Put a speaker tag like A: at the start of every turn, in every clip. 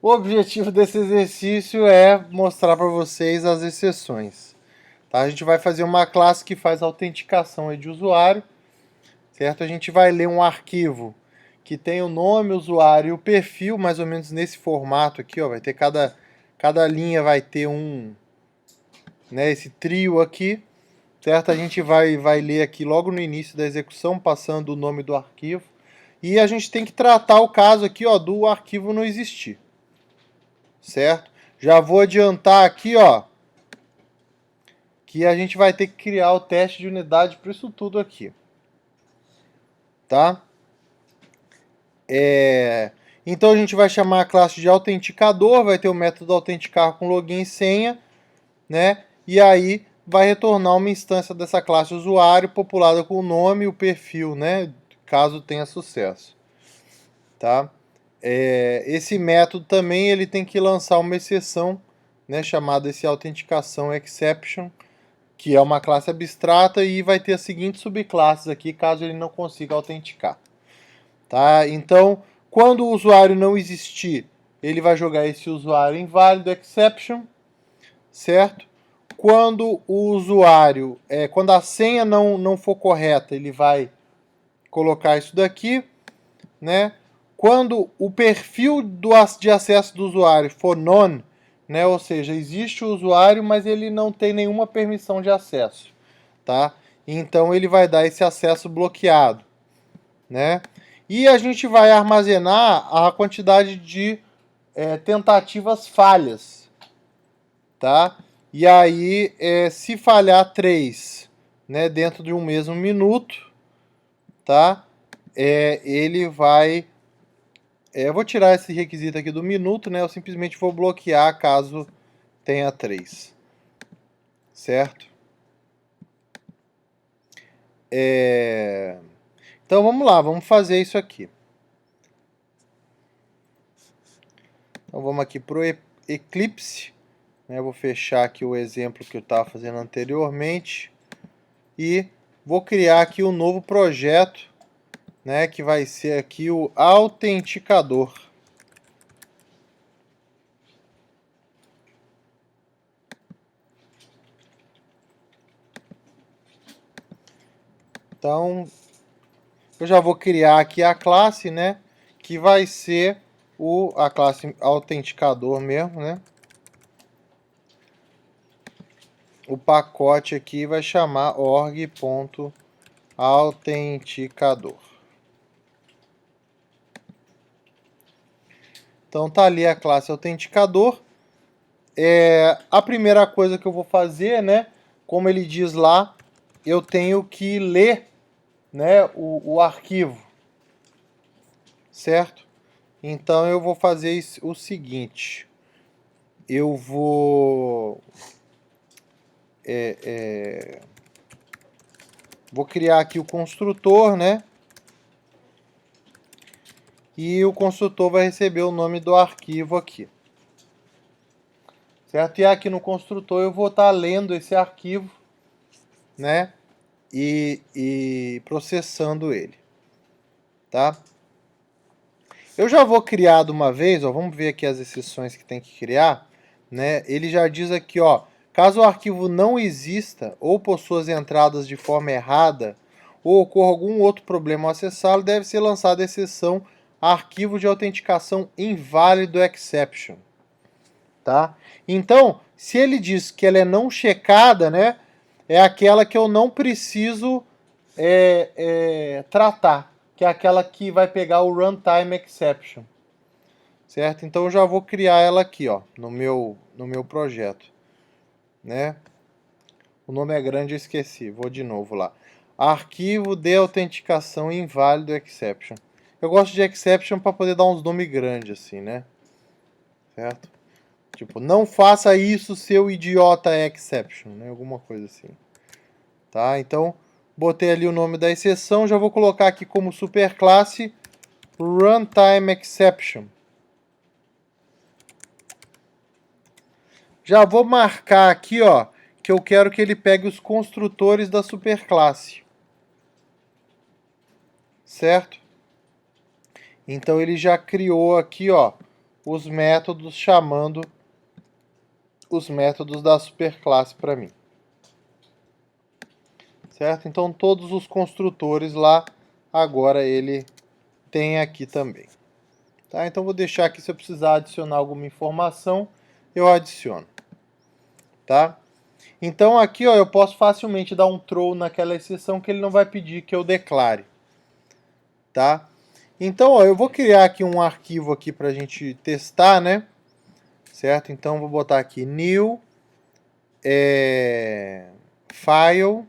A: O objetivo desse exercício é mostrar para vocês as exceções. Tá? A gente vai fazer uma classe que faz autenticação de usuário, certo? A gente vai ler um arquivo que tem o nome, o usuário e o perfil, mais ou menos nesse formato aqui, ó. Vai ter cada linha vai ter né, esse trio aqui, certo? A gente vai ler aqui logo no início da execução, passando o nome do arquivo. E a gente tem que tratar o caso aqui, ó, do arquivo não existir, certo? Já vou adiantar aqui, ó, que a gente vai ter que criar o teste de unidade para isso tudo aqui, tá? Então a gente vai chamar a classe de autenticador, vai ter o método autenticar com login e senha, né? E aí vai retornar uma instância dessa classe usuário populada com o nome e o perfil, né? Caso tenha sucesso, tá? Esse método também ele tem que lançar uma exceção, né? Chamada esse autenticação exception, que é uma classe abstrata e vai ter as seguintes subclasses aqui, caso ele não consiga autenticar. Tá? Então, quando o usuário não existir, ele vai jogar esse usuário inválido exception, certo? Quando o usuário, quando a senha não for correta, ele vai colocar isso daqui, né? Quando o perfil de acesso do usuário for none, né? Ou seja, existe o usuário, mas ele não tem nenhuma permissão de acesso, tá? Então ele vai dar esse acesso bloqueado, né? E a gente vai armazenar a quantidade de tentativas falhas, tá? E aí, se falhar 3, né, dentro de um mesmo minuto, tá? Ele vai... eu vou tirar esse requisito aqui do minuto, né? Eu simplesmente vou bloquear caso tenha 3, certo? Então vamos lá, vamos fazer isso aqui. Então vamos aqui para o Eclipse. Eu vou fechar aqui o exemplo que eu estava fazendo anteriormente. E vou criar aqui um novo projeto, né, que vai ser aqui o autenticador. Então, eu já vou criar aqui a classe, né, que vai ser a classe autenticador mesmo, né. O pacote aqui vai chamar org.autenticador. Então tá ali a classe autenticador. A primeira coisa que eu vou fazer, né, como ele diz lá, eu tenho que ler, né, o arquivo, certo? Então eu vou fazer o seguinte, eu vou criar aqui o construtor, né? E o construtor vai receber o nome do arquivo aqui, certo? E aqui no construtor eu vou estar lendo esse arquivo, né? E processando ele, tá? Eu já vou criar de uma vez, ó, vamos ver aqui as exceções que tem que criar, né? Ele já diz aqui, ó, caso o arquivo não exista ou possua as entradas de forma errada ou ocorra algum outro problema ao acessá-lo, deve ser lançada a exceção arquivo de autenticação inválido exception, tá? Então, se ele diz que ela é não checada, né, é aquela que eu não preciso tratar, que é aquela que vai pegar o runtime exception, certo? Então eu já vou criar ela aqui, ó, no meu projeto, né? O nome é grande, eu esqueci, vou de novo lá. Arquivo de autenticação inválido exception. Eu gosto de exception para poder dar uns nomes grandes assim, né? Certo? Tipo, não faça isso, seu idiota exception, né? Alguma coisa assim. Tá? Então, botei ali o nome da exceção, já vou colocar aqui como superclasse runtime exception. Já vou marcar aqui, ó, que eu quero que ele pegue os construtores da superclasse. Certo? Então ele já criou aqui, ó, os métodos chamando os métodos da superclasse para mim. Certo? Então todos os construtores lá, agora ele tem aqui também. Tá? Então vou deixar aqui, se eu precisar adicionar alguma informação, eu adiciono. Tá? Então aqui ó, eu posso facilmente dar um throw naquela exceção que ele não vai pedir que eu declare. Tá? Então ó, eu vou criar aqui um arquivo aqui para a gente testar, né? Certo? Então vou botar aqui new file,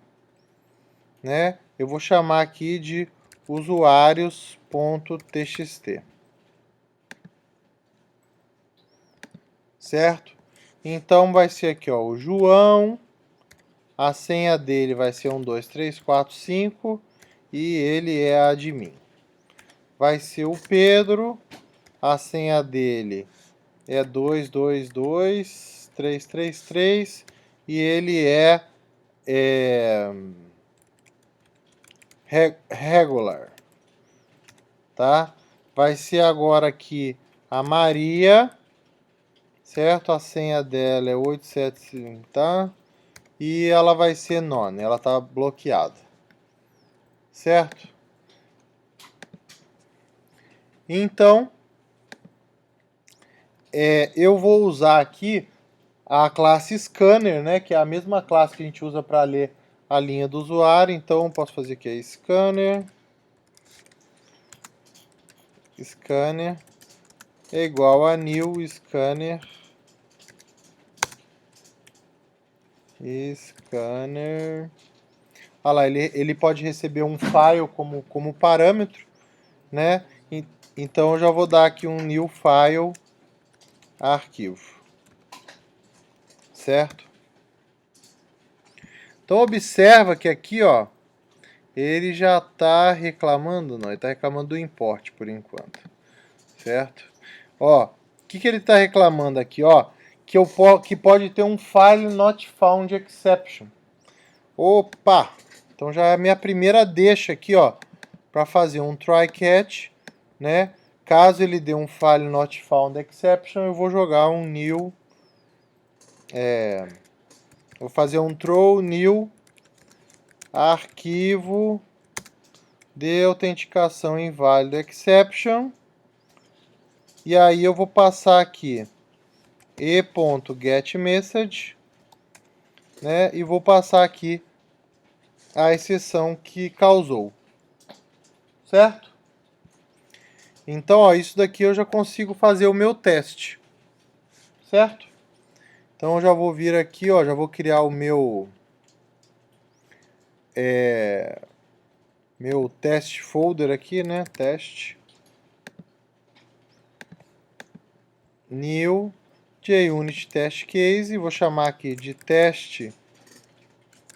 A: né? Eu vou chamar aqui de usuários.txt. Certo? Então vai ser aqui, ó, o João, a senha dele vai ser 1, 2, 3, 4, 5 e ele é admin. Vai ser o Pedro, a senha dele é 2, 2, 2, 3, 3, 3 e ele é regular. Tá? Vai ser agora aqui a Maria, certo? A senha dela é 875, tá? E ela vai ser none, ela tá bloqueada. Certo? Então, eu vou usar aqui a classe scanner, né? Que é a mesma classe que a gente usa para ler a linha do usuário. Então, eu posso fazer aqui a scanner é igual a new scanner olha lá, ele pode receber um file como parâmetro, né? Então eu já vou dar aqui um new file arquivo, certo? Então observa que aqui, ó, ele já está reclamando, não, ele está reclamando do import por enquanto, certo? Ó, o que ele está reclamando aqui, ó? Que pode ter um file not found exception. Opa! Então já é a minha primeira deixa aqui, ó, para fazer um try catch, né? Caso ele dê um file not found exception, eu vou jogar um new, vou fazer um throw new arquivo de autenticação inválido exception, e aí eu vou passar aqui e.getMessage, né? E vou passar aqui a exceção que causou, certo? Então, ó, isso daqui eu já consigo fazer o meu teste, certo? Então eu já vou vir aqui, ó, já vou criar o meu meu test folder aqui, né? Teste new JUnit test case, vou chamar aqui de teste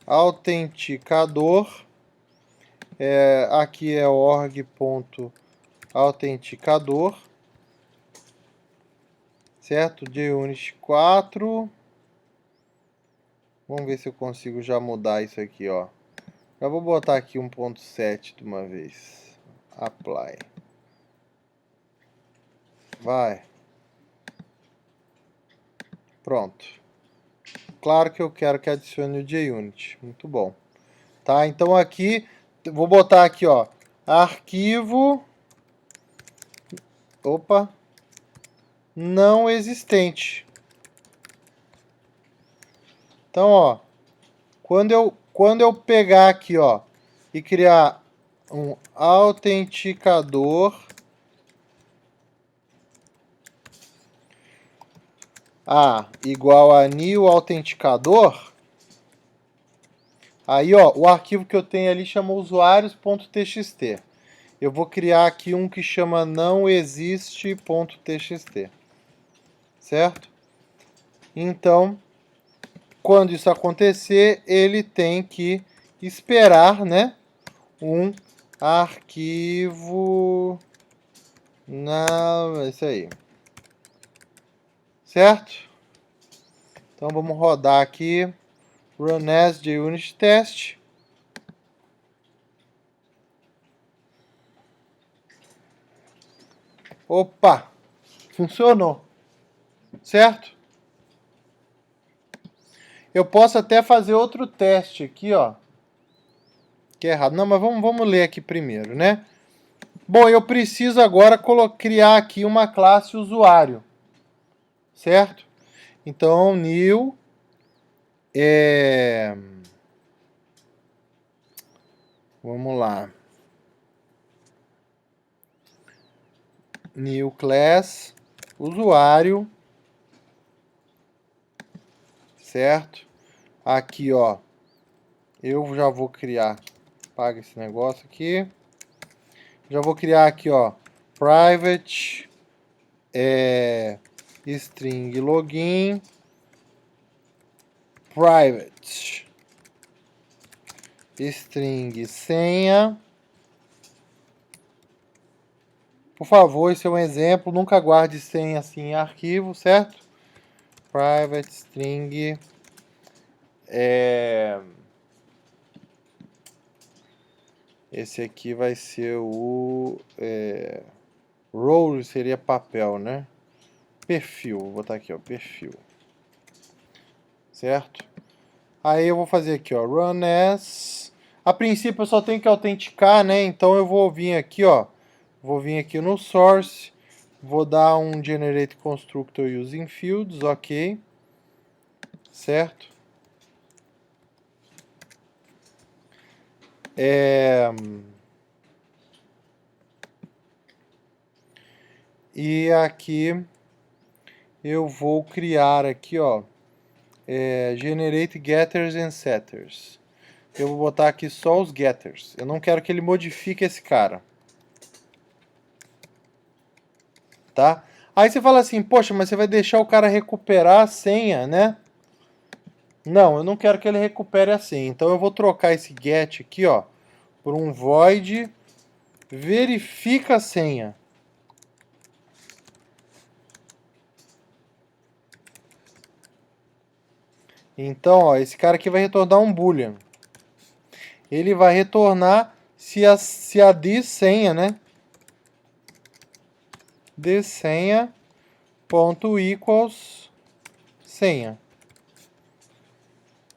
A: autenticador. Aqui é org.autenticador, certo? JUnit 4. Vamos ver se eu consigo já mudar isso aqui, ó. Já vou botar aqui 1.7 de uma vez. Apply. Vai. Pronto. Claro que eu quero que adicione o JUnit. Muito bom. Tá? Então aqui, vou botar aqui, ó, arquivo, opa, não existente. Então, ó, quando eu pegar aqui, ó, e criar um autenticador igual a new autenticador, aí, ó, o arquivo que eu tenho ali chama usuários.txt. Eu vou criar aqui um que chama não existe.txt, certo? Então, quando isso acontecer, ele tem que esperar, né, um arquivo isso aí, certo? Então vamos rodar aqui run as JUnit test. Opa! Funcionou. Certo? Eu posso até fazer outro teste aqui, ó. Que é errado. Não, mas vamos ler aqui primeiro, né? Bom, eu preciso agora criar aqui uma classe usuário. Certo? Então, new... Vamos lá. New class usuário. Certo? Aqui, ó. Eu já vou criar. Paga esse negócio aqui. Já vou criar aqui, ó. Private string login. Private string senha. Por favor, esse é um exemplo. Nunca guarde senha assim em arquivo, certo? Private string esse aqui vai ser o role seria papel, né? Perfil, vou botar aqui, ó, perfil. Certo? Aí eu vou fazer aqui, ó, run as. A princípio eu só tenho que autenticar, né? Então eu vou vir aqui, ó, vou vir aqui no source, vou dar um generate constructor using fields, ok, certo? E aqui eu vou criar aqui, ó, generate getters and setters. Eu vou botar aqui só os getters. Eu não quero que ele modifique esse cara. Tá? Aí você fala assim, poxa, mas você vai deixar o cara recuperar a senha, né? Não, eu não quero que ele recupere a senha. Então eu vou trocar esse get aqui, ó, por um void verifica a senha. Então, ó, esse cara aqui vai retornar um boolean. Ele vai retornar se a this senha, né? This senha ponto equals senha.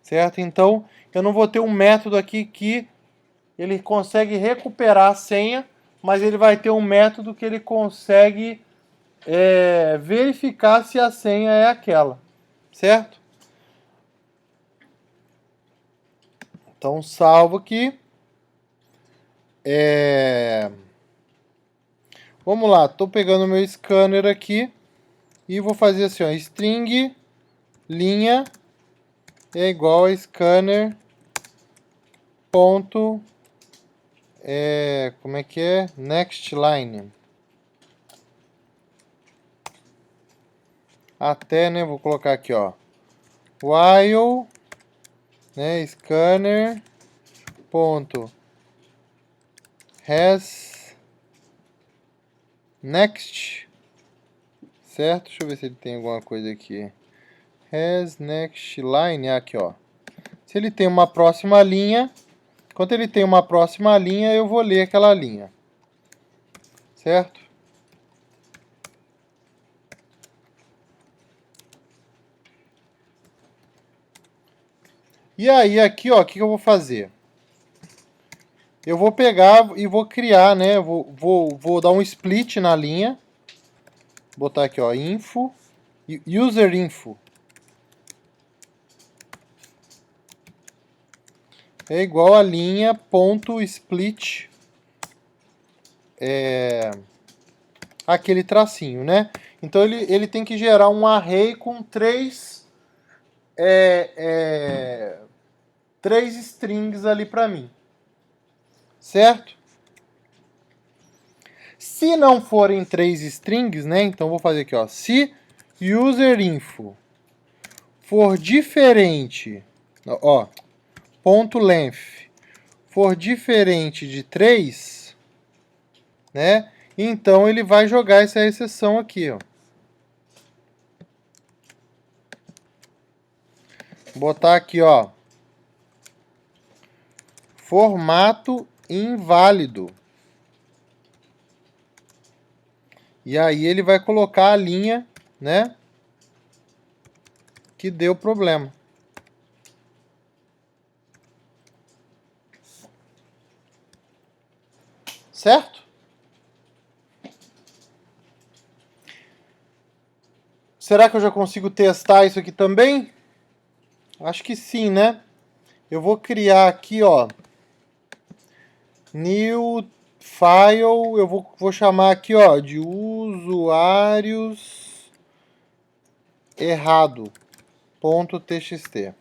A: Certo? Então, eu não vou ter um método aqui que ele consegue recuperar a senha, mas ele vai ter um método que ele consegue verificar se a senha é aquela. Certo? Então, salvo aqui. Vamos lá, estou pegando o meu scanner aqui e vou fazer assim, ó, string linha é igual a scanner ponto como é que é? Next line. Até, né, vou colocar aqui, ó, while, né, scanner ponto has next, certo? Deixa eu ver se ele tem alguma coisa aqui. Has next line, aqui, ó. Se ele tem uma próxima linha, enquanto ele tem uma próxima linha, eu vou ler aquela linha. Certo? E aí, aqui, ó, o que eu vou fazer? Eu vou pegar e vou criar, né? Vou dar um split na linha. Botar aqui, ó, info, user info. É igual a linha ponto split aquele tracinho, né? Então ele tem que gerar um array com três strings ali para mim, certo? Se não forem três strings, né? Então vou fazer aqui, ó, se userinfo for diferente, ó, ponto length for diferente de 3, né? Então ele vai jogar essa exceção aqui, ó. Vou botar aqui, ó, formato inválido. E aí ele vai colocar a linha, né, que deu problema. Certo? Será que eu já consigo testar isso aqui também? Acho que sim, né? Eu vou criar aqui, ó, new file, eu vou chamar aqui, ó, de usuários errado.txt.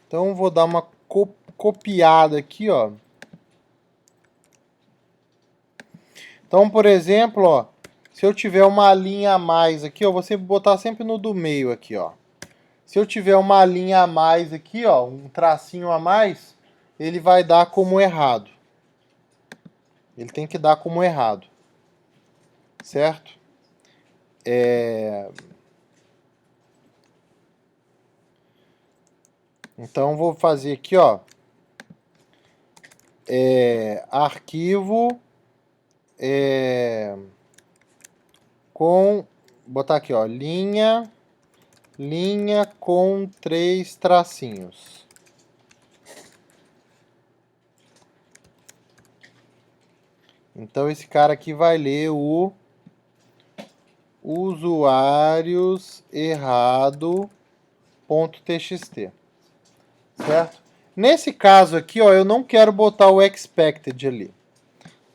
A: Então vou dar uma copiada aqui, ó. Então, por exemplo, ó, se eu tiver uma linha a mais aqui, ó, vou sempre botar sempre no do meio aqui, ó. Se eu tiver uma linha a mais aqui, ó, um tracinho a mais, ele vai dar como errado. Ele tem que dar como errado. Certo? Então, vou fazer aqui, ó, arquivo com, botar aqui, ó, linha com 3 tracinhos. Então, esse cara aqui vai ler o usuários errado.txt. Certo? Nesse caso aqui, ó, eu não quero botar o expected ali,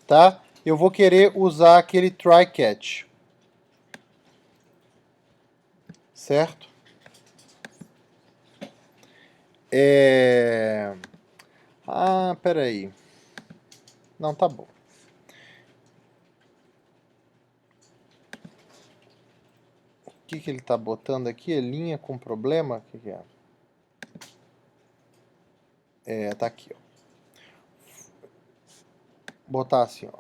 A: tá? Eu vou querer usar aquele try catch. Certo? Ah, peraí. Não, tá bom. O que ele tá botando aqui? É linha com problema? O que é? Tá aqui, ó. Botar assim, ó.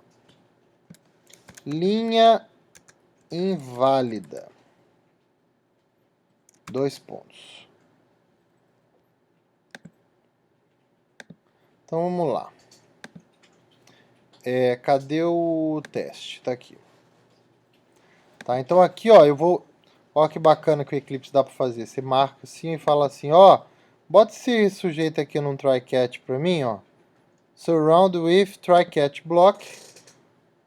A: Linha inválida. 2 pontos. Então vamos lá. Cadê o teste? Tá aqui. Tá, então aqui, ó, eu vou... Ó que bacana que o Eclipse dá para fazer. Você marca assim e fala assim, ó, bota esse sujeito aqui num try catch para mim, ó. Surround with try catch block,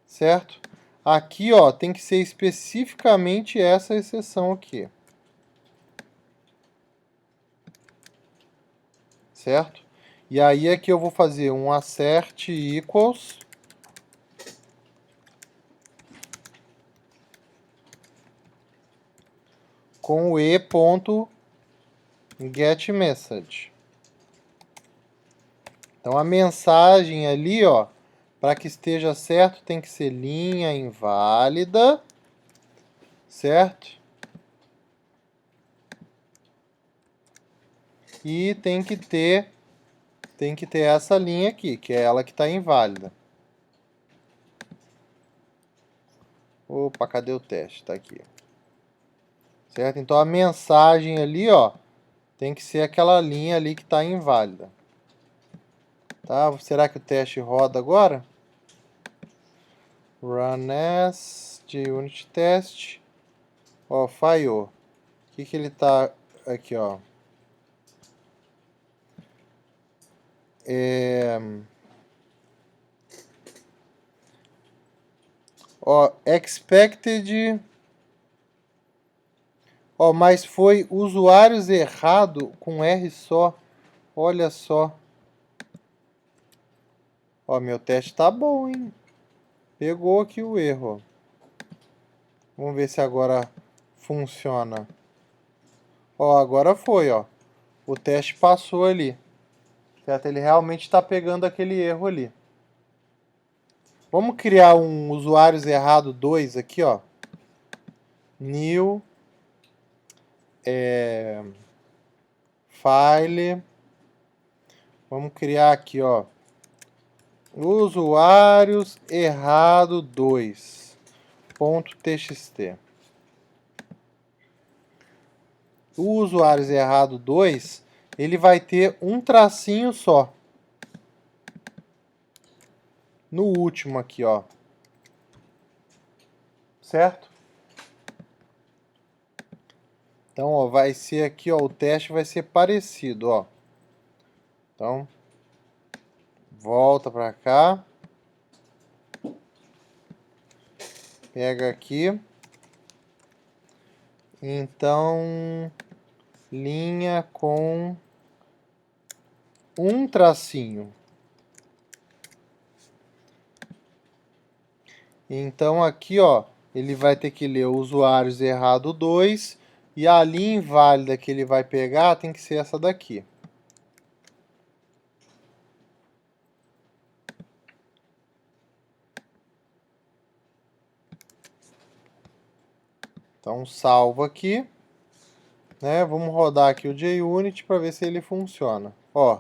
A: certo? Aqui, ó, tem que ser especificamente essa exceção aqui. Certo? E aí é que eu vou fazer um assert equals com o e.getMessage. Então a mensagem ali, ó, para que esteja certo, tem que ser linha inválida, certo? E tem que ter essa linha aqui, que é ela que está inválida. Opa, cadê o teste? Está aqui. Certo? Então a mensagem ali, ó, tem que ser aquela linha ali que está inválida. Tá? Será que o teste roda agora? Run as de unit test. Ó, falhou. O que ele tá aqui, ó? Ó, expected. Ó, mas foi usuários errado com R só. Olha só. Ó, meu teste tá bom, hein? Pegou aqui o erro. Vamos ver se agora funciona. Ó, agora foi, ó. O teste passou ali. Certo? Ele realmente está pegando aquele erro ali. Vamos criar um usuários errado 2 aqui, ó. New file. Vamos criar aqui, ó. Usuários errado 2.txt. O usuários errado 2, ele vai ter um tracinho só. no último aqui, ó. Certo? Então, ó, vai ser aqui, ó, o teste vai ser parecido, ó. Então, volta para cá. Pega aqui. Então, linha com um tracinho. Então aqui, ó, ele vai ter que ler usuários errado 2 e a linha inválida que ele vai pegar tem que ser essa daqui. Então salvo aqui, né? Vamos rodar aqui o JUnit para ver se ele funciona. Ó,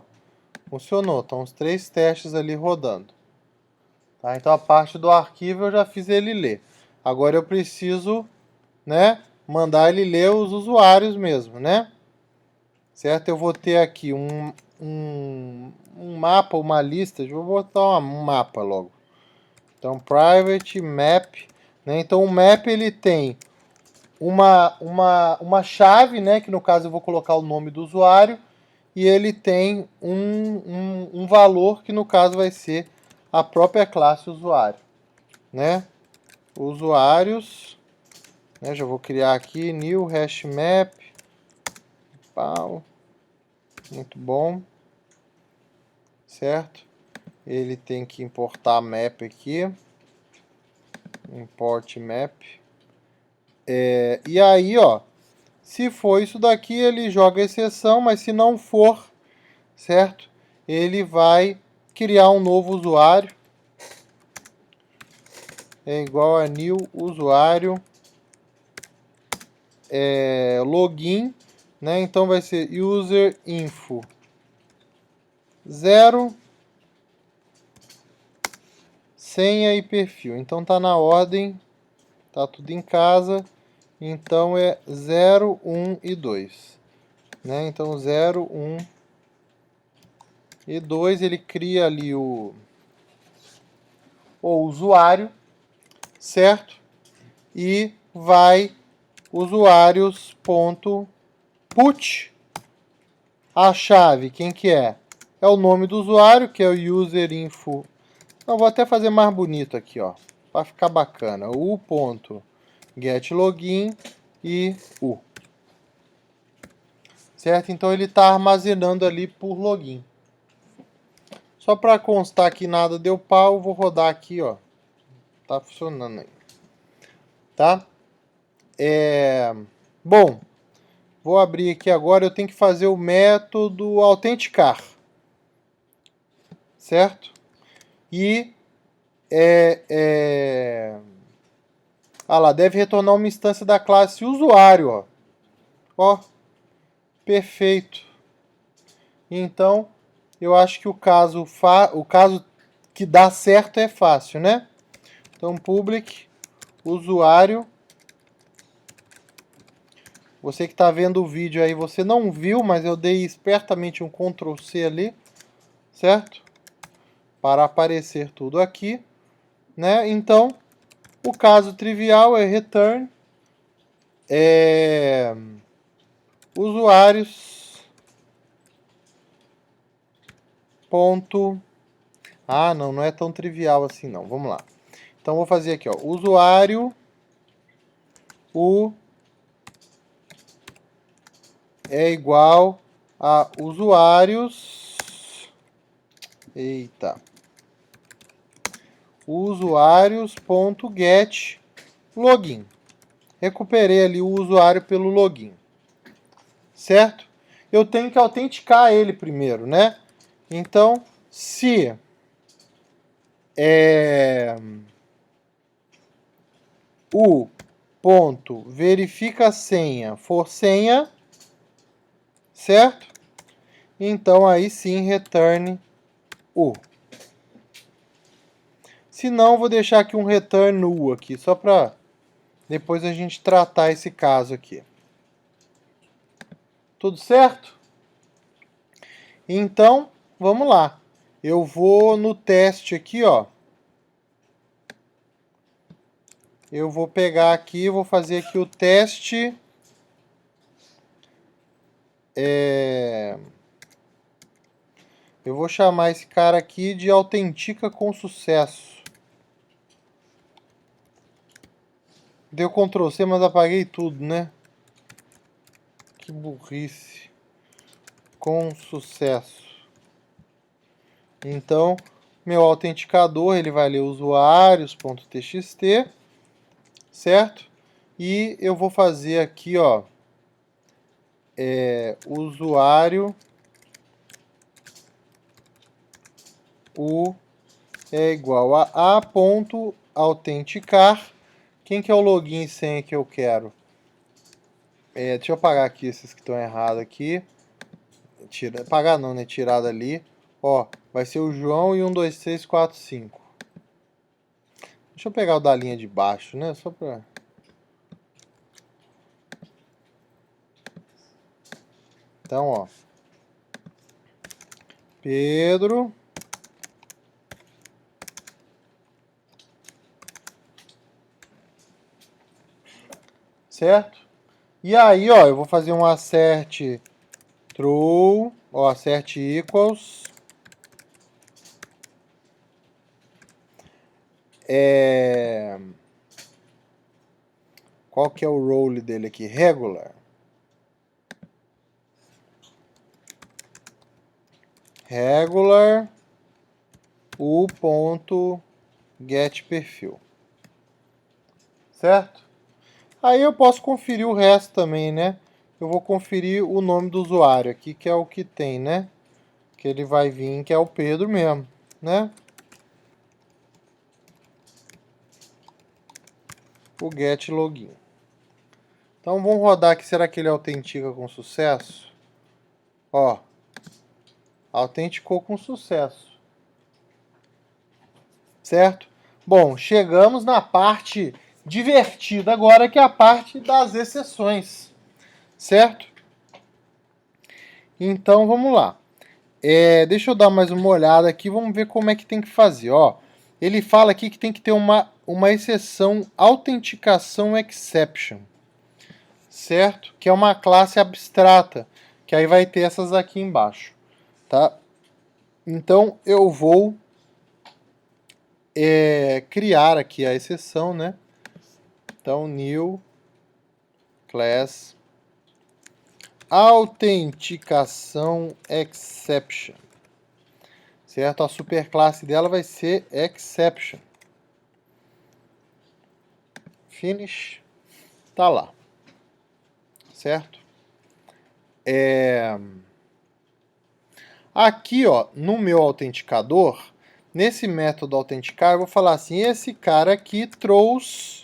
A: funcionou. Estão os 3 testes ali rodando. Tá? Então a parte do arquivo eu já fiz ele ler. Agora eu preciso, né, mandar ele ler os usuários mesmo, né? Certo? Eu vou ter aqui um mapa, uma lista. Eu vou botar um mapa logo. Então, private map. Né? Então, o map ele tem uma chave, né? Que no caso eu vou colocar o nome do usuário. E ele tem um valor que no caso vai ser a própria classe usuário. Né? Usuários. Né? Já vou criar aqui new hash map. Pau. Muito bom. Certo? Ele tem que importar map aqui. Import map. E aí, ó, se for isso daqui, ele joga exceção, mas se não for, certo? Ele vai criar um novo usuário. É igual a new usuário login, né? Então vai ser user info 0, senha e perfil. Então tá na ordem, tá tudo em casa. Então é 0, 1 e 2. Né? Então 0, 1 e 2, ele cria ali o usuário, certo? E vai usuários.put, a chave, quem que é? É o nome do usuário, que é o userinfo. Não, vou até fazer mais bonito aqui, ó, para ficar bacana. O ponto get login e o. Certo? Então ele está armazenando ali por login. Só para constar que nada deu pau, vou rodar aqui, ó. Tá funcionando aí. Tá? Bom, vou abrir aqui agora, eu tenho que fazer o método autenticar. Certo? E ah lá, deve retornar uma instância da classe usuário, ó. Ó, perfeito. Então, eu acho que o caso que dá certo é fácil, né? Então, public usuário. Você que está vendo o vídeo aí, você não viu, mas eu dei espertamente um Ctrl C ali, certo? Para aparecer tudo aqui, né? Então, o caso trivial é return usuários ponto. Ah, não é tão trivial assim não. Vamos lá. Então vou fazer aqui, ó, usuário é igual a usuários. Eita. Usuários.get login. Recuperei ali o usuário pelo login. Certo? Eu tenho que autenticar ele primeiro, né? Então, se o ponto verifica a senha for senha, certo? Então aí sim return o. Se não, vou deixar aqui um return null aqui, só para depois a gente tratar esse caso aqui. Tudo certo? Então, vamos lá. Eu vou no teste aqui, ó. eu vou pegar aqui, vou fazer aqui o teste. Eu vou chamar esse cara aqui de autentica com sucesso. Deu Ctrl C, mas apaguei tudo, né? Que burrice. Com sucesso. Então, meu autenticador, ele vai ler usuários.txt, certo? E eu vou fazer aqui, ó, usuário é igual a ponto autenticar. Quem que é o login e senha que eu quero? Deixa eu apagar aqui esses que estão errados aqui. Apagar não, né? Tirado ali. Ó, vai ser o João e 1, 2, 3, 4, 5. Deixa eu pegar o da linha de baixo, né? Só pra... Então, ó. Pedro. Certo? E aí, ó, eu vou fazer um assert true, ó, assert equals. Qual que é o role dele aqui? Regular. Regular o ponto get perfil. Certo? Aí eu posso conferir o resto também, né? Eu vou conferir o nome do usuário aqui, que é o que tem, né? Que ele vai vir, que é o Pedro mesmo, né? O get login. Então vamos rodar aqui, será que ele autentica com sucesso? Ó, autenticou com sucesso. Certo? Bom, chegamos na parte divertida agora, que é a parte das exceções. Certo? Então vamos lá. Deixa eu dar mais uma olhada aqui, vamos ver como é que tem que fazer. Ó, ele fala aqui que tem que ter uma exceção autenticação exception. Certo? Que é uma classe abstrata, que aí vai ter essas aqui embaixo. Tá? Então eu vou criar aqui a exceção, né? Então, new class autenticação exception. Certo? A superclasse dela vai ser exception. Finish. Tá lá. Certo? Aqui, ó, no meu autenticador, nesse método autenticar, eu vou falar assim, esse cara aqui trouxe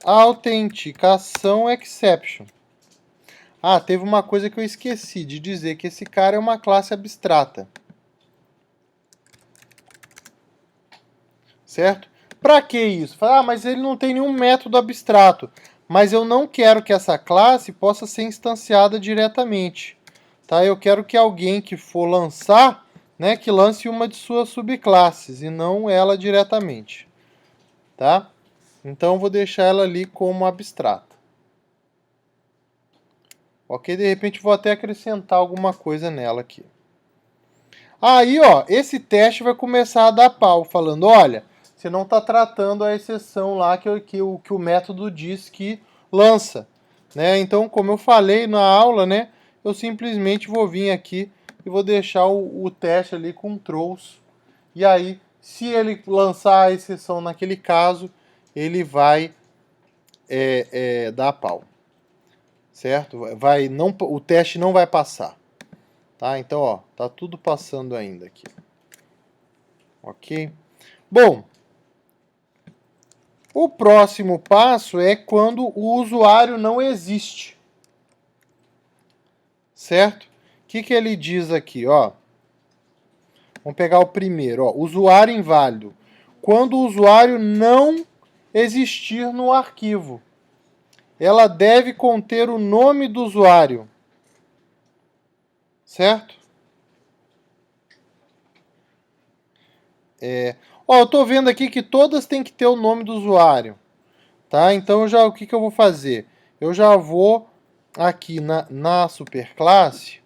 A: autenticação exception. Ah, teve uma coisa que eu esqueci de dizer, que esse cara é uma classe abstrata. Certo? Para que isso? Ah, mas ele não tem nenhum método abstrato. Mas eu não quero que essa classe possa ser instanciada diretamente. Tá? Eu quero que alguém que for lançar, né, que lance uma de suas subclasses e não ela diretamente. Tá? Então eu vou deixar ela ali como abstrata. Ok? De repente vou até acrescentar alguma coisa nela aqui. Aí, ó, esse teste vai começar a dar pau, falando, olha, você não está tratando a exceção lá que o método diz que lança. Né? Então, como eu falei na aula, né, eu simplesmente vou vir aqui e vou deixar o teste ali com throws. E aí, se ele lançar a exceção naquele caso, ele vai dar pau. Certo? O teste não vai passar. Tá? Então, ó, tá tudo passando ainda aqui. Ok? Bom, o próximo passo é quando o usuário não existe. Certo? O que ele diz aqui? Ó? Vamos pegar o primeiro. Ó, usuário inválido. Quando o usuário não existir no arquivo. Ela deve conter o nome do usuário. Certo? Ó, eu estou vendo aqui que todas têm que ter o nome do usuário. Tá? Então o que eu vou fazer? Eu já vou aqui na superclasse,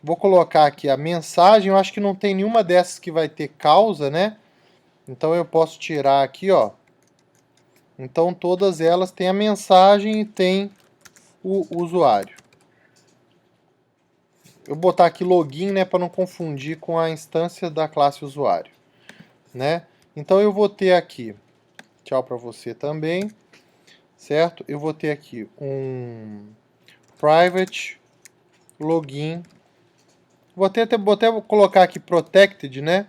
A: vou colocar aqui a mensagem. Eu acho que não tem nenhuma dessas que vai ter causa, né? Então eu posso tirar aqui, ó. Então todas elas têm a mensagem e tem o usuário. Eu vou botar aqui login, né, para não confundir com a instância da classe usuário, né? Então eu vou ter aqui, tchau para você também, certo? Eu vou ter aqui um private login. Vou até colocar aqui protected, né?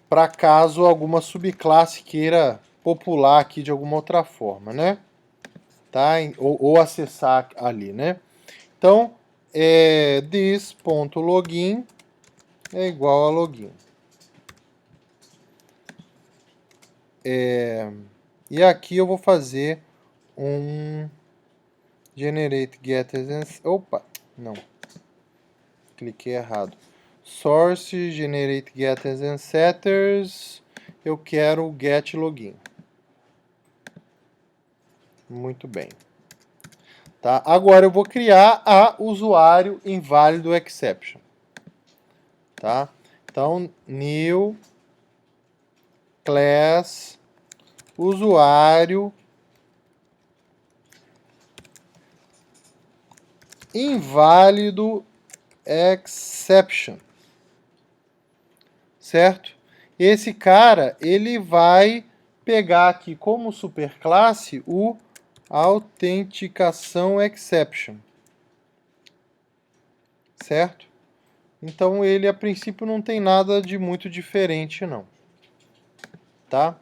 A: Para caso alguma subclasse queira popular aqui de alguma outra forma, né? Tá? Ou acessar ali, né? Então, this.login é igual a login. E aqui eu vou fazer um generate getters. Opa, não. Cliquei errado. Source generate getters and setters. Eu quero o get login. Muito bem. Tá? Agora eu vou criar a usuário inválido exception. Tá? Então, new class usuário inválido exception. Certo? Esse cara, ele vai pegar aqui como superclasse o autenticação exception. Certo? Então ele a princípio não tem nada de muito diferente não. Tá?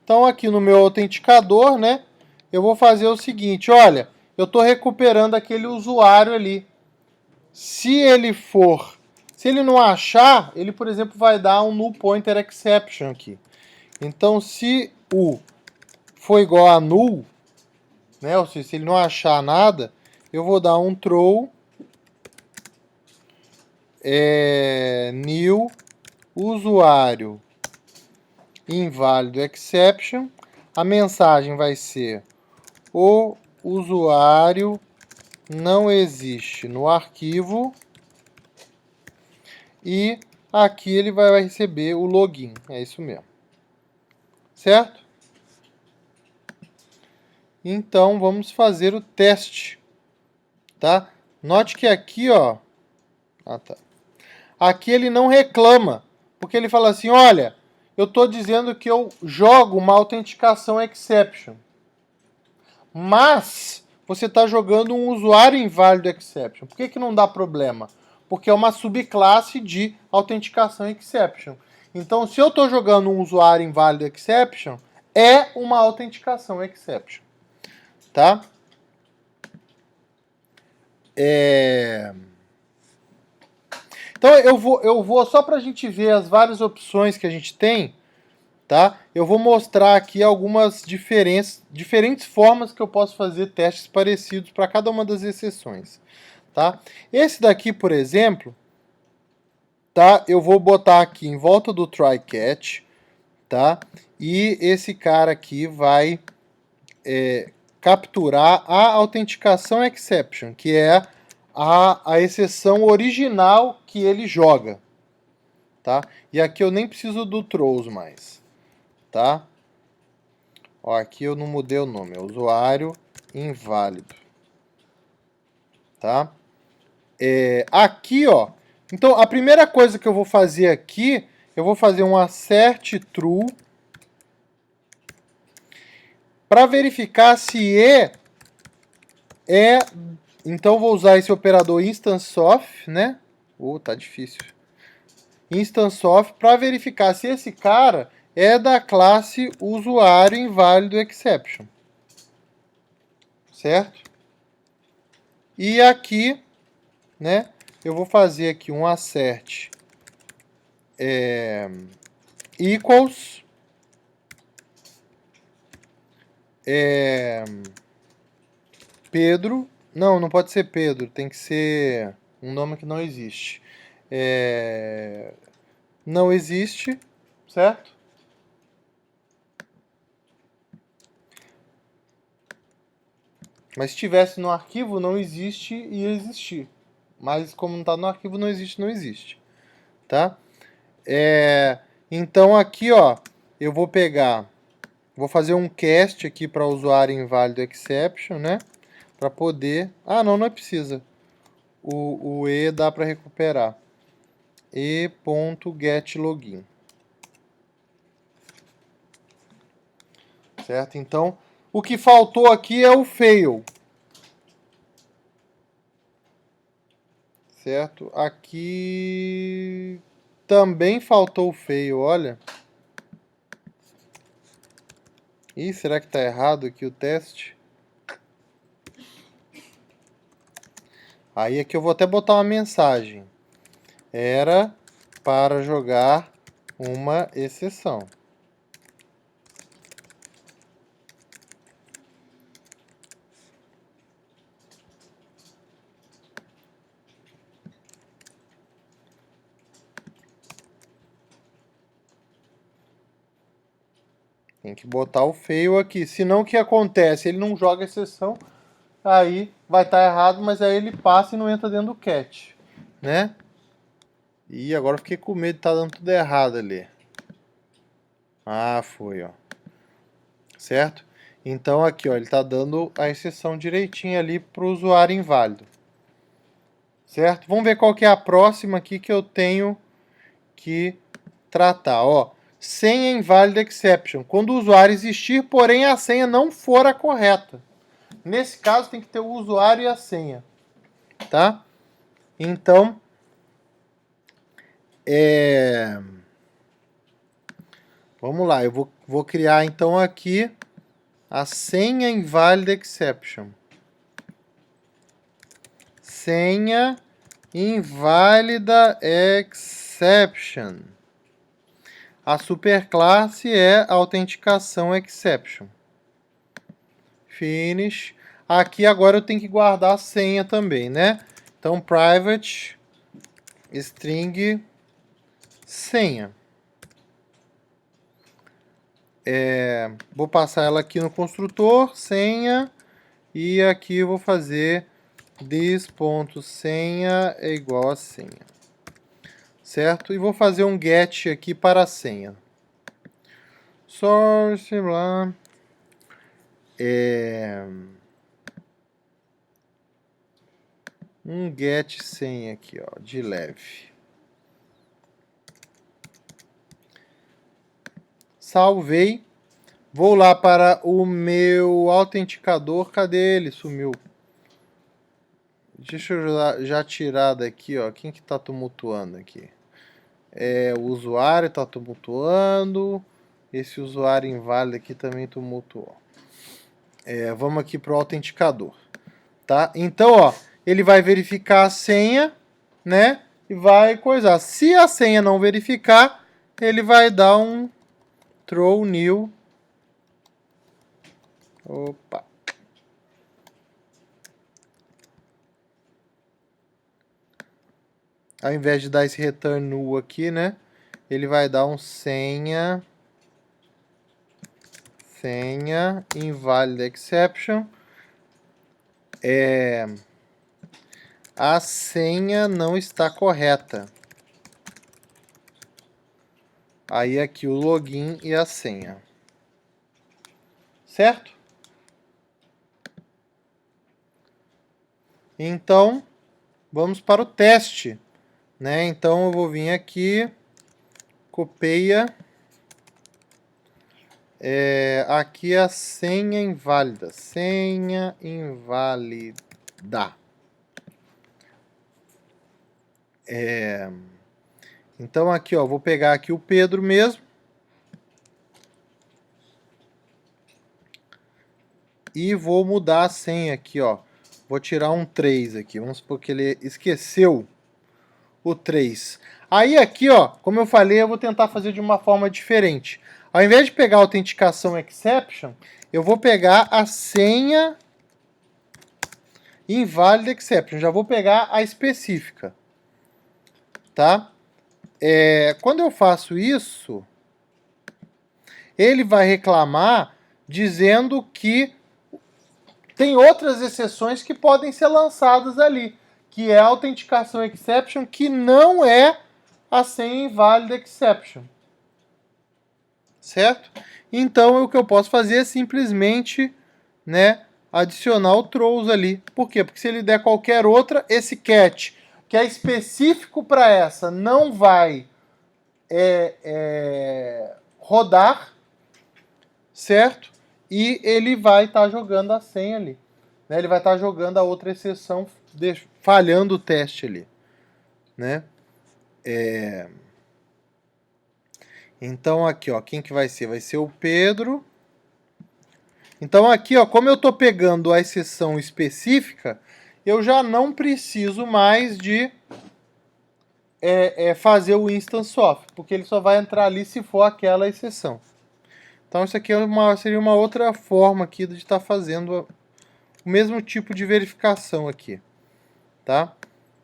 A: Então aqui no meu autenticador, né, eu vou fazer o seguinte, olha, eu estou recuperando aquele usuário ali. Se ele não achar, ele, por exemplo, vai dar um null pointer exception aqui. Então, se o for igual a null, né, ou seja, se ele não achar nada, eu vou dar um throw new usuário inválido exception. A mensagem vai ser o usuário não existe no arquivo e aqui ele vai receber o login. É isso mesmo. Certo? Então vamos fazer o teste, tá? Note que aqui, ó, tá. Aqui ele não reclama, porque ele fala assim, olha, eu estou dizendo que eu jogo uma autenticação exception, mas você está jogando um usuário inválido exception. Por que não dá problema? Porque é uma subclasse de autenticação exception. Então, se eu estou jogando um usuário inválido exception, é uma autenticação exception. Tá? Então eu vou só para a gente ver as várias opções que a gente tem, tá? Eu vou mostrar aqui algumas diferentes formas que eu posso fazer testes parecidos para cada uma das exceções, tá? Esse daqui, por exemplo, tá? Eu vou botar aqui em volta do try catch, tá? E esse cara aqui vai capturar a autenticação exception, que é a exceção original que ele joga, tá? E aqui eu nem preciso do throws mais, tá? Ó, aqui eu não mudei o nome, é usuário inválido, tá? Aqui, ó, então a primeira coisa que eu vou fazer aqui, eu vou fazer um assert true para verificar se então vou usar esse operador instance of, né? Tá difícil. Instance of para verificar se esse cara é da classe usuário inválido exception. Certo? E aqui, né, eu vou fazer aqui um assert equals Pedro. Não pode ser Pedro, tem que ser um nome que não existe. não existe, certo? Mas se estivesse no arquivo, não existe, ia existir. Mas como não está no arquivo, não existe, não existe. Tá? Então aqui, ó, eu vou pegar, vou fazer um cast aqui para usuário inválido exception, né? Para poder... Ah, não, não é precisa. O E dá para recuperar. E.getLogin. Certo? Então, o que faltou aqui é o fail. Certo? Aqui também faltou o fail, olha. Ih, será que está errado aqui o teste? Aí aqui eu vou até botar uma mensagem. Era para jogar uma exceção. Tem que botar o fail aqui. Senão o que acontece? Ele não joga exceção, aí vai estar errado, mas aí ele passa e não entra dentro do catch, né? E agora eu fiquei com medo de estar dando tudo errado ali. Ah, foi, ó. Certo? Então aqui, ó, ele está dando a exceção direitinho ali para o usuário inválido. Certo? Vamos ver qual que é a próxima aqui que eu tenho que tratar, ó. Senha invalid exception. Quando o usuário existir, porém a senha não for a correta. Nesse caso tem que ter o usuário e a senha, tá? Então, vamos lá, eu vou criar então aqui a senha invalid exception. Senha inválida exception. A superclasse é autenticação exception. Finish. Aqui agora eu tenho que guardar a senha também, né? Então, private string senha. Vou passar ela aqui no construtor, senha, e aqui eu vou fazer this.senha é igual a senha. Certo? E vou fazer um get aqui para a senha. Source, blá. Um get senha aqui, ó, de leve. Salvei. Vou lá para o meu autenticador. Cadê ele? Sumiu. Deixa eu já tirar daqui, ó. Quem que tá tumultuando aqui? O usuário tá tumultuando. Esse usuário inválido aqui também tumultuou. Vamos aqui para o autenticador. Tá? Então, ó, ele vai verificar a senha, né? E vai coisar. Se a senha não verificar, ele vai dar um throw new. Opa. Ao invés de dar esse return null aqui, né? Ele vai dar um senha invalid exception. A senha não está correta. Aí aqui o login e a senha. Certo? Então, vamos para o teste. Né? Então eu vou vir aqui, copeia. Aqui a senha inválida. Senha inválida. Então aqui, ó, vou pegar aqui o Pedro mesmo. E vou mudar a senha aqui, ó. Vou tirar um 3 aqui. Vamos supor que ele esqueceu o 3. Aí aqui, ó, como eu falei, eu vou tentar fazer de uma forma diferente. Ao invés de pegar a autenticação exception, eu vou pegar a senha invalid exception. Já vou pegar a específica. tá? Quando eu faço isso, ele vai reclamar dizendo que tem outras exceções que podem ser lançadas ali, que é a autenticação exception, que não é a senha inválida exception, certo? Então, o que eu posso fazer é simplesmente, né, adicionar o throws ali. Por quê? Porque se ele der qualquer outra, esse catch, que é específico para essa, não vai rodar, certo? E ele vai estar jogando a senha ali. Né? Ele vai estar jogando a outra exceção, falhando o teste ali. Né? Então aqui, ó, quem que vai ser? Vai ser o Pedro. Então aqui, ó, como eu estou pegando a exceção específica, eu já não preciso mais de fazer o instance off, porque ele só vai entrar ali se for aquela exceção. Então isso aqui seria uma outra forma aqui de estar fazendo o mesmo tipo de verificação aqui, tá?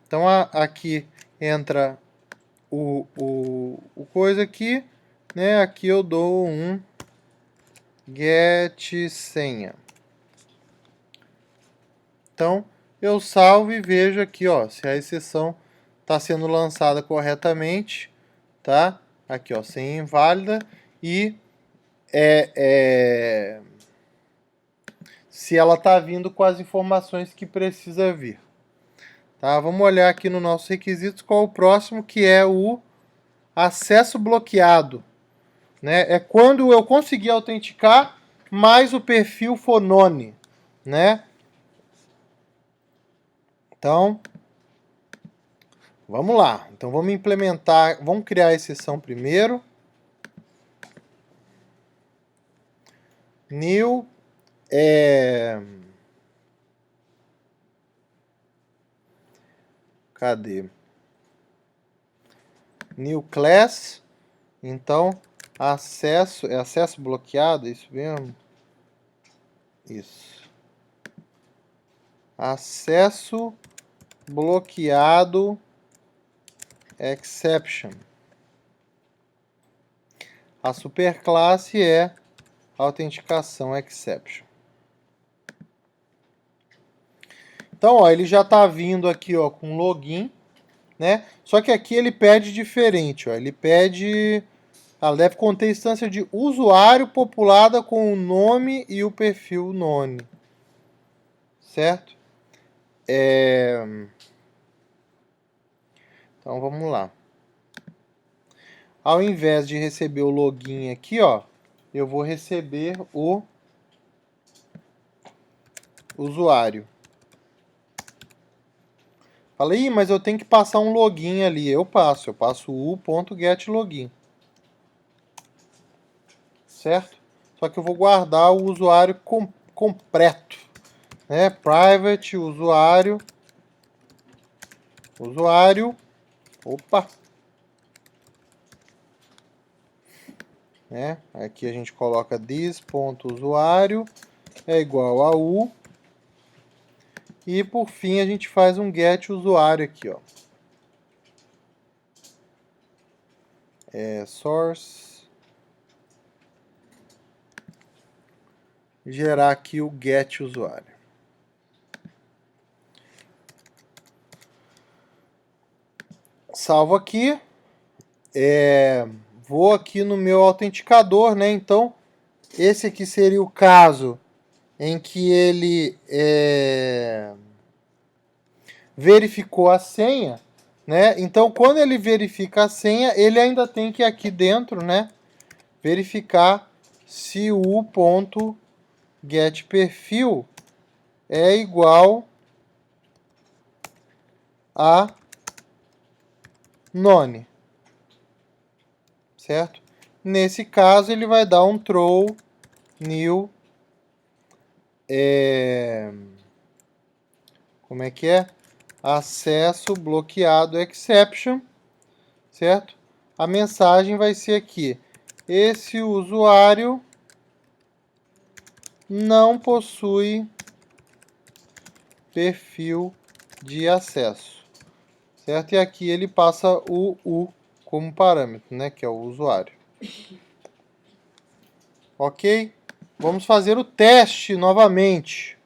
A: Então aqui entra o coisa aqui, né? Aqui eu dou um get senha. Então eu salvo e vejo aqui, ó, se a exceção está sendo lançada corretamente, tá? Aqui, ó, senha inválida e se ela está vindo com as informações que precisa vir. Tá? Vamos olhar aqui no nossos requisitos qual o próximo, que é o acesso bloqueado. Né? É quando eu conseguir autenticar, mas o perfil for none. Né? Então, vamos lá. Então, vamos implementar, vamos criar a exceção primeiro. New, cadê? New class. Então, acesso bloqueado, isso mesmo? Isso. Acesso bloqueado exception. A superclasse é autenticação exception. Então, ó, ele já está vindo aqui, ó, com login, né? Só que aqui ele pede diferente, ó. Ele pede, ela deve conter instância de usuário populada com o nome e o perfil none, certo? Então vamos lá. Ao invés de receber o login aqui, ó, eu vou receber o usuário. Falei, mas eu tenho que passar um login ali. Eu passo u.getLogin. Certo? Só que eu vou guardar o usuário completo. Né? Private, usuário. Opa! Né? Aqui a gente coloca this.usuário é igual a u. E por fim a gente faz um get usuário aqui, ó. Source. Gerar aqui o get usuário. Salvo aqui. Vou aqui no meu autenticador, né? Então, esse aqui seria o caso em que ele verificou a senha, né? Então, quando ele verifica a senha, ele ainda tem que aqui dentro, né, verificar se o ponto get perfil é igual a none, certo? Nesse caso, ele vai dar um throw new, como é que é? Acesso bloqueado exception, certo? A mensagem vai ser aqui: esse usuário não possui perfil de acesso, certo? E aqui ele passa o U como parâmetro, né, que é o usuário. Ok? Vamos fazer o teste novamente.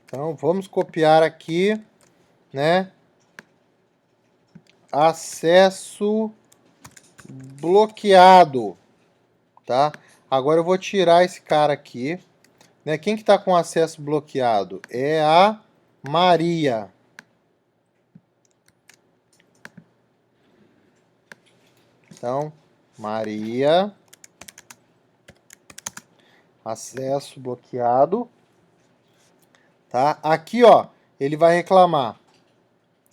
A: Então, vamos copiar aqui, né? Acesso bloqueado, tá? Agora eu vou tirar esse cara aqui, né? Quem que está com acesso bloqueado? É a Maria. Então, Maria, acesso bloqueado, tá? Aqui, ó, ele vai reclamar.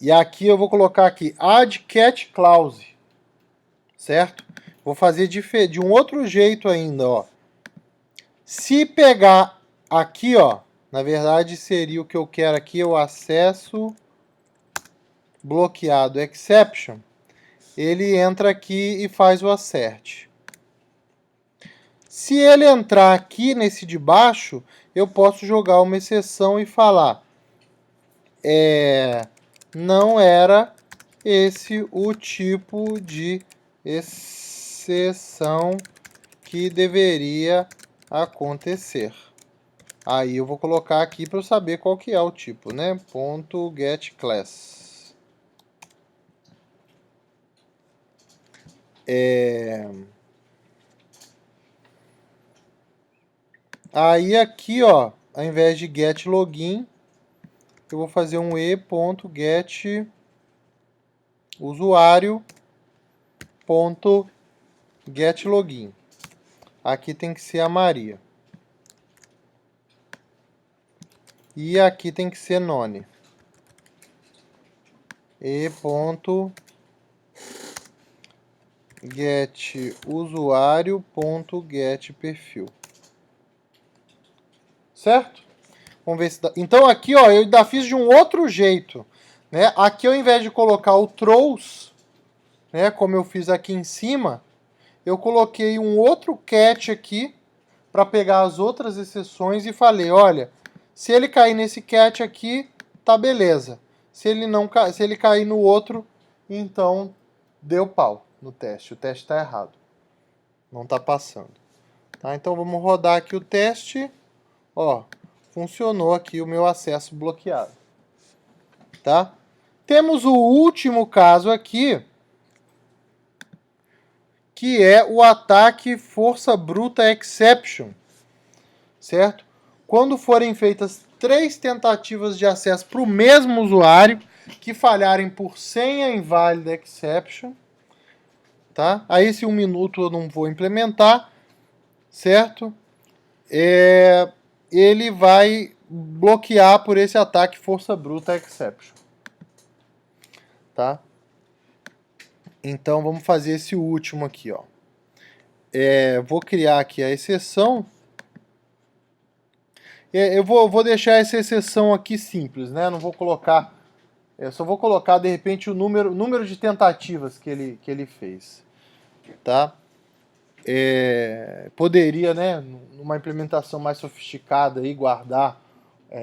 A: E aqui eu vou colocar aqui add cat clause, certo? Vou fazer de um outro jeito ainda, ó. Se pegar aqui, ó, na verdade seria o que eu quero aqui, o acesso bloqueado exception. Ele entra aqui e faz o assert. Se ele entrar aqui nesse de baixo, eu posso jogar uma exceção e falar não era esse o tipo de exceção que deveria acontecer. Aí eu vou colocar aqui para eu saber qual que é o tipo, né? .getClass. Aí aqui, ó, ao invés de getLogin, eu vou fazer um e.getUsuário.getLogin. Aqui tem que ser a Maria. E aqui tem que ser none. e.getUsuário.getPerfil. Certo? Vamos ver se dá. Então aqui, ó, eu ainda fiz de um outro jeito, né? Aqui ao invés de colocar o throws, né, como eu fiz aqui em cima, eu coloquei um outro cat aqui para pegar as outras exceções e falei, olha, se ele cair nesse cat aqui, tá beleza. Se ele cair no outro, então deu pau no teste. O teste está errado. Não está passando. Tá? Então vamos rodar aqui o teste. Ó, funcionou aqui o meu acesso bloqueado. Tá? Temos o último caso aqui, que é o ataque força bruta exception, certo? Quando forem feitas 3 tentativas de acesso para o mesmo usuário que falharem por senha inválida exception, tá? Aí esse 1 minuto eu não vou implementar, certo? Ele vai bloquear por esse ataque força bruta exception, tá? Então vamos fazer esse último aqui, ó. Vou criar aqui a exceção. Eu vou deixar essa exceção aqui simples, né? Não vou colocar. Eu só vou colocar de repente o número de tentativas que ele fez, tá? Poderia, né, numa implementação mais sofisticada, aí, guardar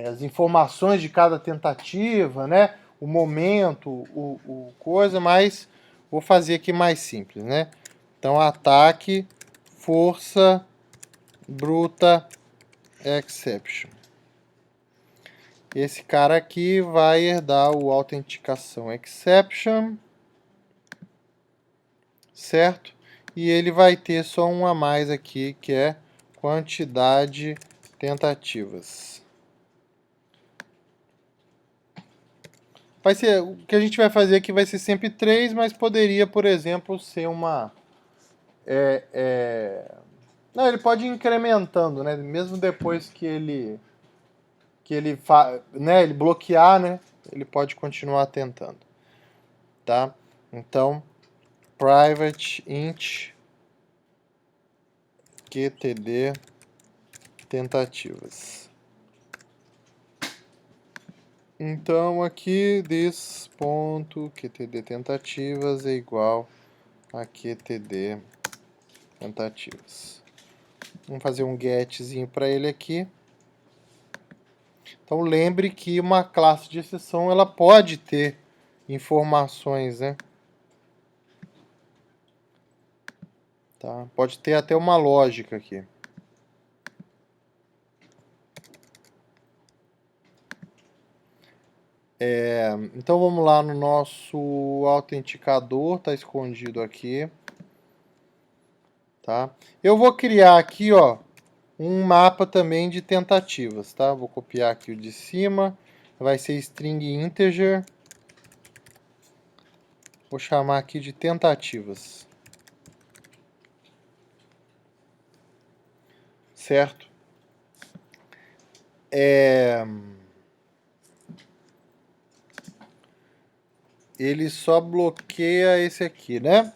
A: as informações de cada tentativa, né? O momento, o coisa, mas vou fazer aqui mais simples, né? Então ataque força bruta exception. Esse cara aqui vai herdar o autenticação exception, certo? E ele vai ter só um a mais aqui, que é quantidade tentativas. Vai ser, o que a gente vai fazer aqui vai ser sempre 3, mas poderia, por exemplo, ser uma... Não, ele pode ir incrementando, né? Mesmo depois que ele né, ele bloquear, né, ele pode continuar tentando, tá? Então, private int qtd tentativas. Então aqui this.qtd tentativas é igual a qtd tentativas. Vamos fazer um getzinho para ele aqui. Então lembre que uma classe de exceção ela pode ter informações, né? Tá? Pode ter até uma lógica aqui. Então vamos lá no nosso autenticador, está escondido aqui. Tá? Eu vou criar aqui, ó, um mapa também de tentativas, tá? Vou copiar aqui o de cima, vai ser string integer. Vou chamar aqui de tentativas. Certo? Ele só bloqueia esse aqui, né?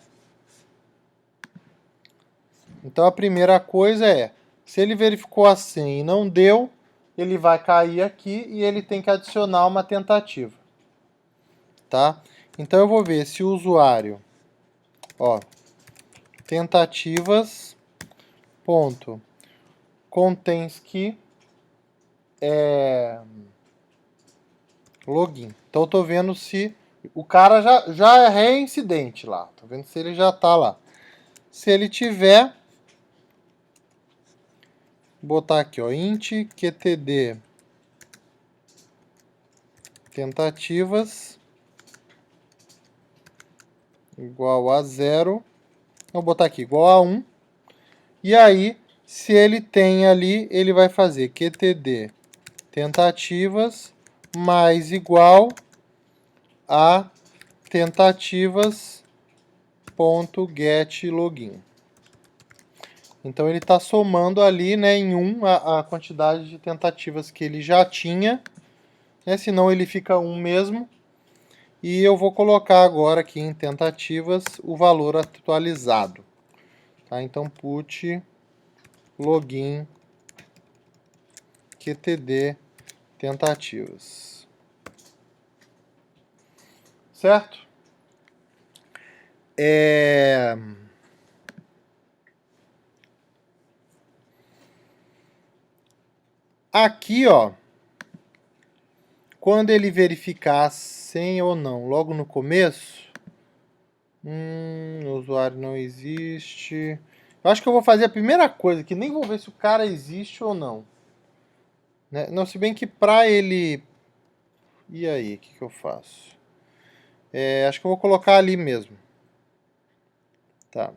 A: Então a primeira coisa é, se ele verificou a senha e não deu, ele vai cair aqui e ele tem que adicionar uma tentativa. Tá? Então eu vou ver se o usuário, ó, tentativas, ponto, contains key, login. Então eu tô vendo se o cara já é reincidente lá. Tô vendo se ele já tá lá. Se ele tiver, botar aqui, ó, int qtd tentativas igual a 0. Vou botar aqui igual a 1. E aí, se ele tem ali, ele vai fazer qtd tentativas mais igual a tentativas.getLogin. Então ele está somando ali, né, em 1 a quantidade de tentativas que ele já tinha, né, senão ele fica 1 mesmo. E eu vou colocar agora aqui em tentativas o valor atualizado. Tá? Então put login qtd tentativas. Certo? Aqui, ó, quando ele verificar a senha ou não, logo no começo, o usuário não existe. Eu acho que eu vou fazer a primeira coisa, que nem vou ver se o cara existe ou não. Né? Não, se bem que pra ele... E aí, o que eu faço? Acho que eu vou colocar ali mesmo. Tá.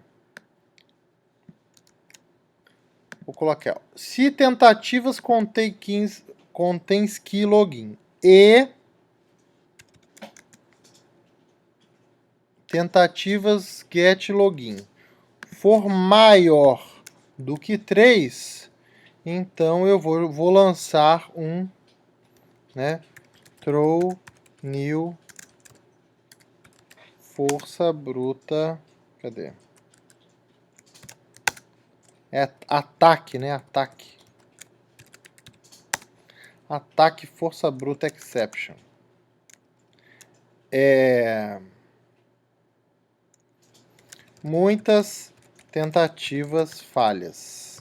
A: Vou colocar, ó. Se tentativas contains key login e tentativas get login for maior do que 3, então eu vou lançar um, né, throw new força bruta, cadê? É ataque, né? Ataque força bruta exception. Muitas tentativas falhas.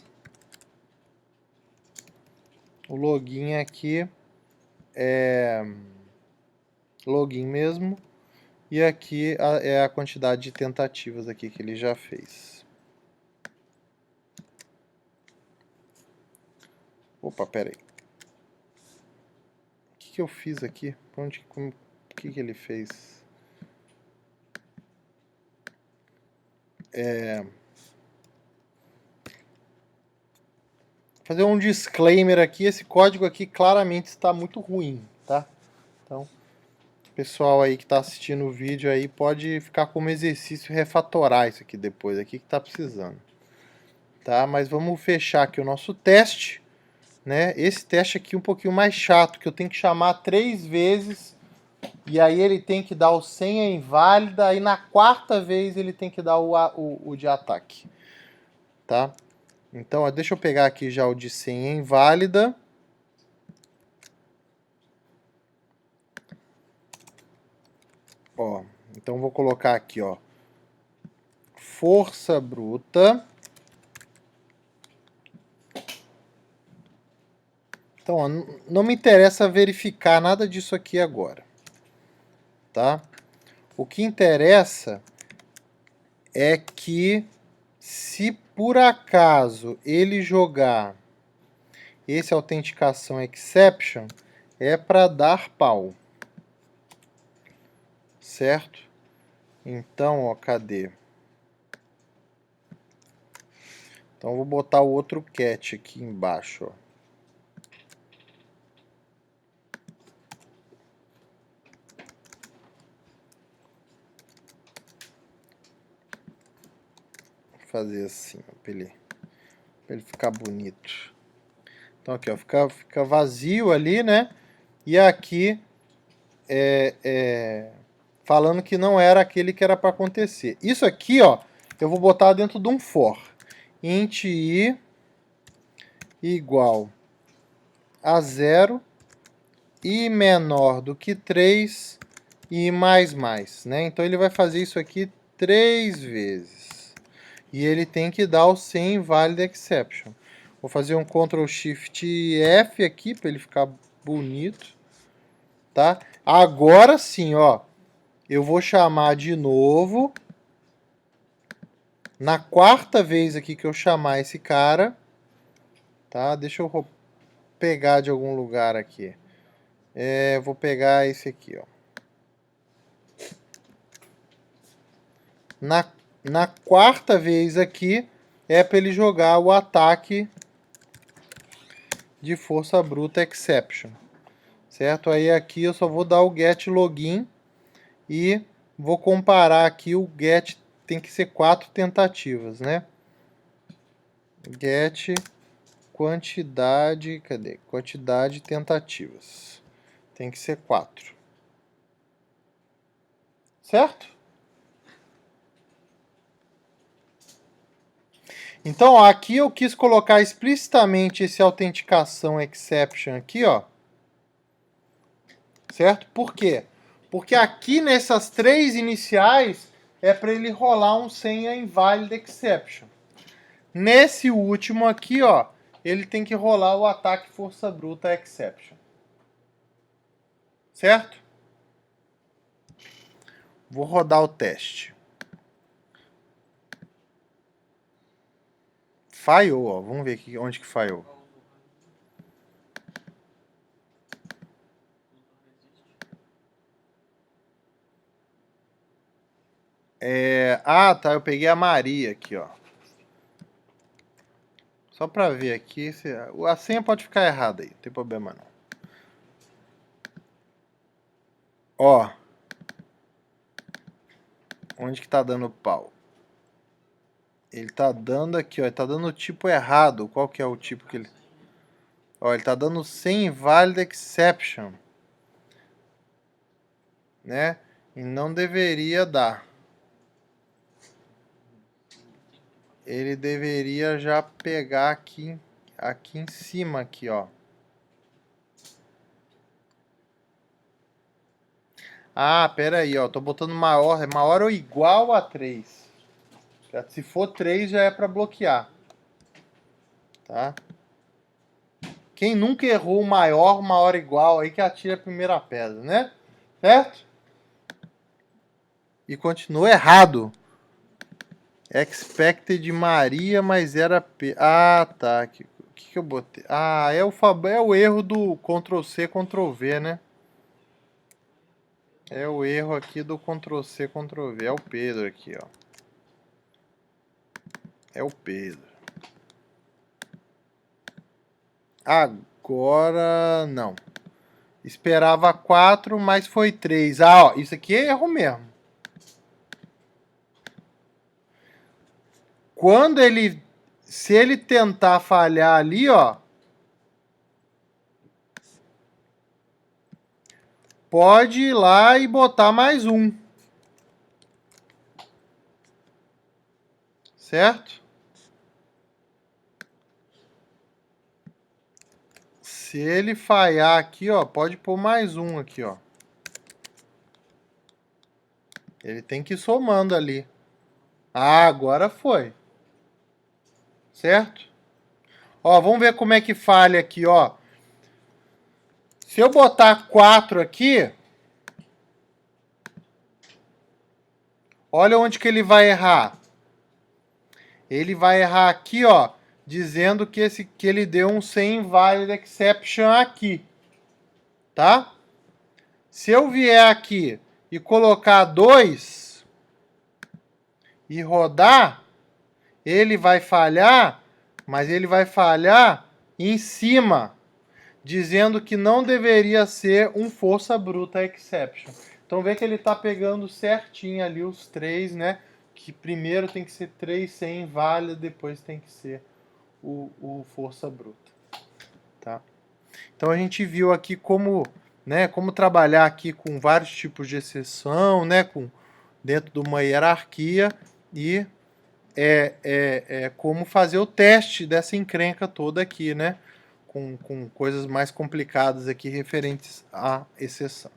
A: O login aqui é login mesmo. E aqui é a quantidade de tentativas aqui que ele já fez. Opa, pera aí. O que eu fiz aqui? O que ele fez? Fazer um disclaimer aqui, esse código aqui claramente está muito ruim, tá? Então, o pessoal aí que está assistindo o vídeo aí pode ficar como exercício refatorar isso aqui depois, aqui que está precisando. Tá? Mas vamos fechar aqui o nosso teste, né? Esse teste aqui é um pouquinho mais chato, que eu tenho que chamar 3 vezes, e aí ele tem que dar o senha inválida, e na 4ª vez ele tem que dar o de ataque, tá? Então, ó, deixa eu pegar aqui já o de senha inválida. Ó, então vou colocar aqui, ó, força bruta Então, ó, não me interessa verificar nada disso aqui agora, tá? O que interessa é que se por acaso ele jogar esse autenticação exception, é para dar pau, certo? Então, ó, cadê? Então, vou botar o outro cat aqui embaixo, ó. Fazer assim, ó, pra ele ficar bonito. Então aqui, ó, fica vazio ali, né? E aqui falando que não era aquele que era para acontecer. Isso aqui, ó, eu vou botar dentro de um for. Int i igual a 0, i menor do que 3 e mais, né? Então ele vai fazer isso aqui 3 vezes. E ele tem que dar o sem invalid exception. Vou fazer um Ctrl Shift F aqui para ele ficar bonito, tá? Agora sim, ó, eu vou chamar de novo. Na quarta vez aqui que eu chamar esse cara, tá? Deixa eu pegar de algum lugar aqui. Vou pegar esse aqui, ó. Na quarta vez aqui é para ele jogar o ataque de força bruta exception, certo? Aí aqui eu só vou dar o get login e vou comparar aqui. O get tem que ser 4 tentativas, né? Get quantidade, cadê? Quantidade de tentativas. Tem que ser 4. Certo? Então, ó, aqui eu quis colocar explicitamente esse autenticação exception aqui, ó. Certo? Por quê? Porque aqui nessas 3 iniciais é para ele rolar um senha invalid exception. Nesse último aqui, ó, ele tem que rolar o ataque força bruta exception. Certo? Vou rodar o teste. Falhou, ó. Vamos ver aqui onde que falhou. Tá. Eu peguei a Maria aqui, ó. Só pra ver aqui. A senha pode ficar errada aí. Não tem problema não. Ó. Onde que tá dando pau? Ele tá dando aqui, ó. Ele tá dando o tipo errado. Qual que é o tipo que ele... Ó, ele tá dando sem invalid exception. Né? E não deveria dar. Ele deveria já pegar aqui em cima aqui, ó. Pera aí, ó. Tô botando maior ou igual a 3. Se for 3 já é para bloquear. Tá? Quem nunca errou maior ou igual aí que atira a primeira pedra, né? Certo? E continua errado. Expected Maria, mas era P. Tá. O que eu botei? É o erro do Ctrl C, Ctrl V, né? É o erro aqui do Ctrl C, Ctrl V. É o Pedro aqui, ó. É o Pedro. Agora não. Esperava 4, mas foi 3. Ó, isso aqui é erro mesmo. Quando ele... Se ele tentar falhar ali, ó... Pode ir lá e botar mais um. Certo? Se ele falhar aqui, ó, pode pôr mais um aqui, ó. Ele tem que ir somando ali. Agora foi. Certo? Ó, vamos ver como é que falha aqui, ó. Se eu botar 4 aqui, olha onde que ele vai errar. Ele vai errar aqui, ó, dizendo que ele deu um sem invalid exception aqui, tá? Se eu vier aqui e colocar 2 e rodar, ele vai falhar, mas ele vai falhar em cima, dizendo que não deveria ser um força bruta exception. Então vê que ele está pegando certinho ali os 3, né? Que primeiro tem que ser 3 sem inválido, depois tem que ser o força bruta, tá? Então a gente viu aqui como, né, como trabalhar aqui com vários tipos de exceção, né, dentro de uma hierarquia e como fazer o teste dessa encrenca toda aqui, né, com coisas mais complicadas aqui referentes à exceção.